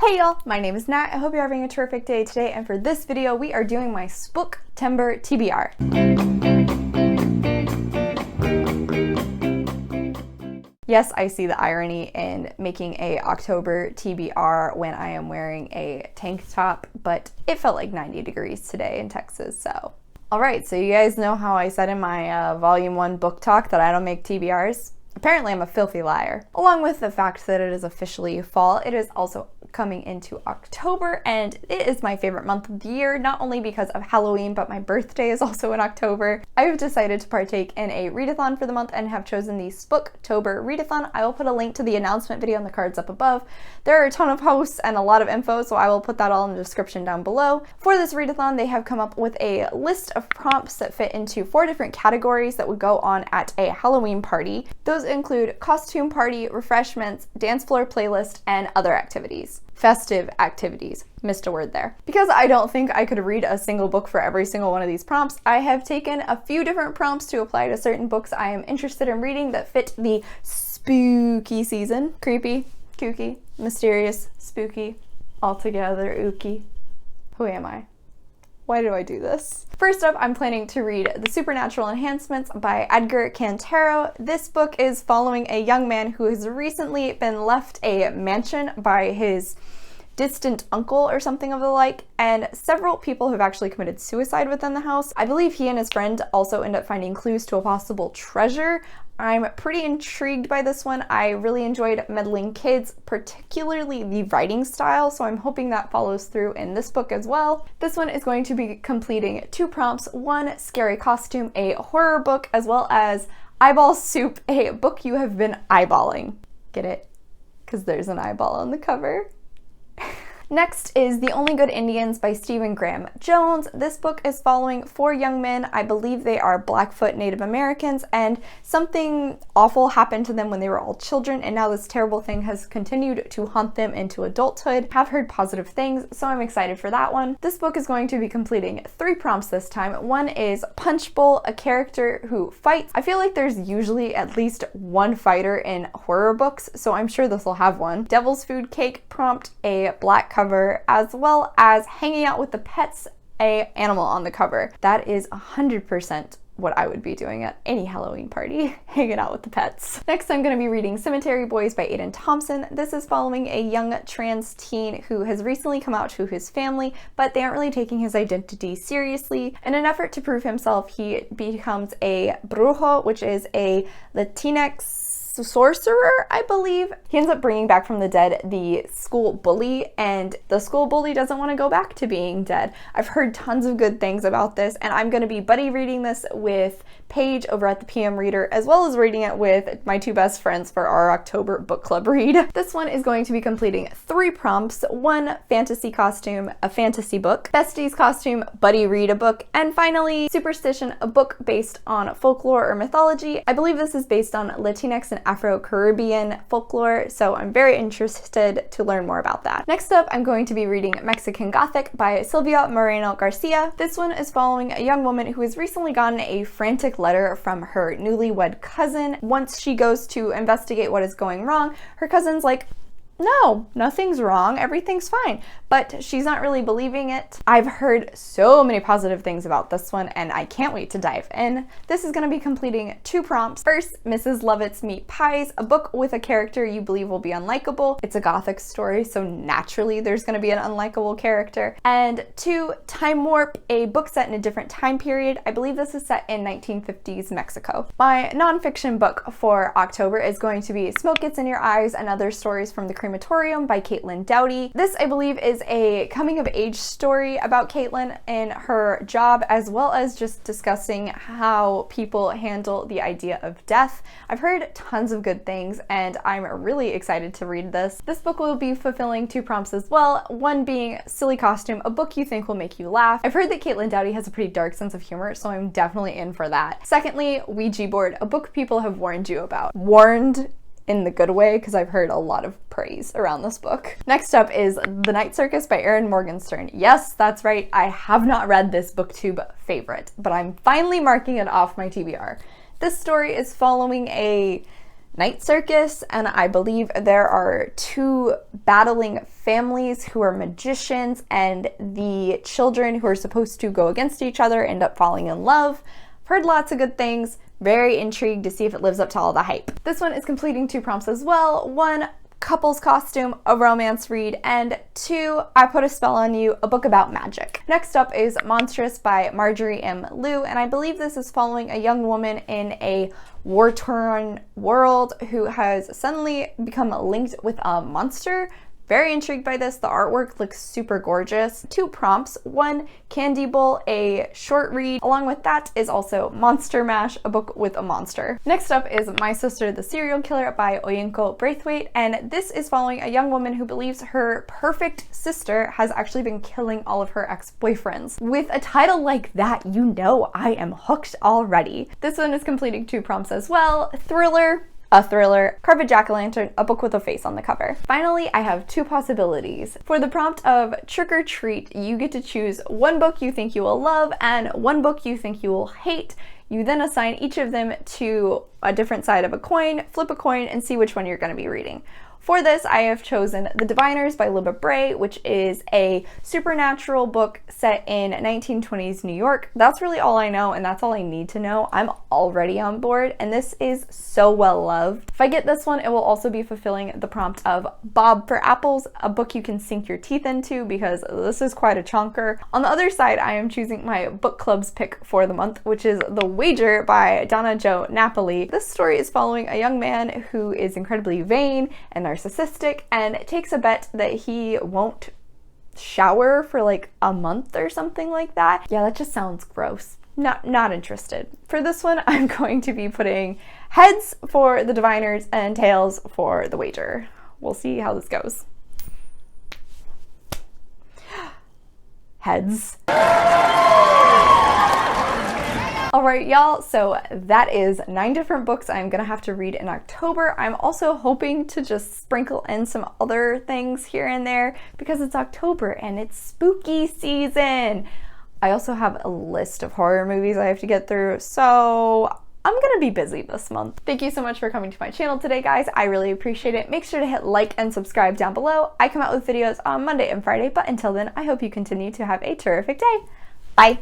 Hey y'all, my name is Nat. I hope you're having a terrific day today, and for this video we are doing my Sbooktober TBR. Yes, I see the irony in making a October TBR when I am wearing a tank top, but it felt like 90 degrees today in Texas, so. Alright, so you guys know how I said in my Volume 1 book talk that I don't make TBRs? Apparently I'm a filthy liar. Along with the fact that it is officially fall, it is also coming into October, and it is my favorite month of the year, not only because of Halloween, but my birthday is also in October. I have decided to partake in a readathon for the month and have chosen the Sbooktober readathon. I will put a link to the announcement video in the cards up above. There are a ton of posts and a lot of info, so I will put that all in the description down below. For this readathon, they have come up with a list of prompts that fit into 4 different categories that would go on at a Halloween party. Those include costume party, refreshments, dance floor playlist, and other activities. Festive activities. Missed a word there. Because I don't think I could read a single book for every single one of these prompts, I have taken a few different prompts to apply to certain books I am interested in reading that fit the spooky season. Creepy, kooky, mysterious, spooky, altogether ooky. Who am I? Why do I do this? First up, I'm planning to read The Supernatural Enhancements by Edgar Cantero. This book is following a young man who has recently been left a mansion by his distant uncle or something of the like, and several people have actually committed suicide within the house. I believe he and his friend also end up finding clues to a possible treasure. I'm pretty intrigued by this one. I really enjoyed Meddling Kids, particularly the writing style, so I'm hoping that follows through in this book as well. This one is going to be completing 2 prompts, 1 scary costume, a horror book, as well as Eyeball Soup, a book you have been eyeballing. Get it? Because there's an eyeball on the cover. Next is The Only Good Indians by Stephen Graham Jones. This book is following 4 young men. I believe they are Blackfoot Native Americans, and something awful happened to them when they were all children, and now this terrible thing has continued to haunt them into adulthood. Have heard positive things, so I'm excited for that one. This book is going to be completing 3 prompts this time. One is Punch Bowl, a character who fights. I feel like there's usually at least one fighter in horror books, so I'm sure this will have one. Devil's Food Cake prompt, a black cover, as well as Hanging Out with the Pets, a animal on the cover. That is 100% what I would be doing at any Halloween party, hanging out with the pets. Next, I'm going to be reading Cemetery Boys by Aiden Thompson. This is following a young trans teen who has recently come out to his family, but they aren't really taking his identity seriously. In an effort to prove himself, he becomes a brujo, which is a Latinx sorcerer, I believe. He ends up bringing back from the dead the school bully, and the school bully doesn't want to go back to being dead. I've heard tons of good things about this, and I'm going to be buddy reading this with Paige over at the PM Reader, as well as reading it with my 2 best friends for our October book club read. This one is going to be completing 3 prompts, 1 fantasy costume, a fantasy book, besties costume, buddy read a book, and finally Superstition, a book based on folklore or mythology. I believe this is based on Latinx and Afro-Caribbean folklore, so I'm very interested to learn more about that. Next up, I'm going to be reading Mexican Gothic by Silvia Moreno Garcia. This one is following a young woman who has recently gotten a frantic letter from her newlywed cousin. Once she goes to investigate what is going wrong, her cousin's like, no, nothing's wrong, everything's fine. But she's not really believing it. I've heard so many positive things about this one, and I can't wait to dive in. This is going to be completing 2 prompts. First, Mrs. Lovett's Meat Pies, a book with a character you believe will be unlikable. It's a gothic story, so naturally there's going to be an unlikable character. And 2, Time Warp, a book set in a different time period. I believe this is set in 1950s Mexico. My nonfiction book for October is going to be Smoke Gets in Your Eyes and Other Stories from the Crematorium by Caitlin Doughty. This, I believe, is a coming-of-age story about Caitlin and her job, as well as just discussing how people handle the idea of death. I've heard tons of good things, and I'm really excited to read this. This book will be fulfilling 2 prompts as well, one being Silly Costume, a book you think will make you laugh. I've heard that Caitlin Doughty has a pretty dark sense of humor, so I'm definitely in for that. Secondly, Ouija Board, a book people have warned you about. Warned in the good way, because I've heard a lot of praise around this book. Next up is The Night Circus by Erin Morgenstern. Yes, that's right, I have not read this booktube favorite, but I'm finally marking it off my TBR. This story is following a night circus, and I believe there are two battling families who are magicians, and the children who are supposed to go against each other end up falling in love. I've heard lots of good things. Very intrigued to see if it lives up to all the hype. This one is completing 2 prompts as well. 1, couple's costume, a romance read, and 2, I Put a Spell on You, a book about magic. Next up is Monstrous by Marjorie M. Liu, and I believe this is following a young woman in a war-torn world who has suddenly become linked with a monster. Very intrigued by this. The artwork looks super gorgeous. 2 prompts. 1, Candy Bowl, a short read. Along with that is also Monster Mash, a book with a monster. Next up is My Sister the Serial Killer by Oyinka Braithwaite, and this is following a young woman who believes her perfect sister has actually been killing all of her ex-boyfriends. With a title like that, you know I am hooked already. This one is completing 2 prompts as well. Thriller, a thriller, Carve a Jack-o'-lantern, a book with a face on the cover. Finally, I have 2 possibilities. For the prompt of Trick or Treat, you get to choose 1 book you think you will love and 1 book you think you will hate. You then assign each of them to a different side of a coin, flip a coin, and see which one you're going to be reading. For this, I have chosen The Diviners by Libba Bray, which is a supernatural book set in 1920s New York. That's really all I know, and that's all I need to know. I'm already on board, and this is so well loved. If I get this one, it will also be fulfilling the prompt of Bob for Apples, a book you can sink your teeth into, because this is quite a chonker. On the other side, I am choosing my book club's pick for the month, which is The Wager by Donna Jo Napoli. This story is following a young man who is incredibly vain and narcissistic and takes a bet that he won't shower for like a month or something like that. Yeah, that just sounds gross. Not interested. For this one, I'm going to be putting heads for The Diviners and tails for The Wager. We'll see how this goes. Heads. Alright y'all, so that is 9 different books I'm gonna have to read in October. I'm also hoping to just sprinkle in some other things here and there because it's October and it's spooky season. I also have a list of horror movies I have to get through, so I'm gonna be busy this month. Thank you so much for coming to my channel today, guys. I really appreciate it. Make sure to hit like and subscribe down below. I come out with videos on Monday and Friday, but until then, I hope you continue to have a terrific day. Bye!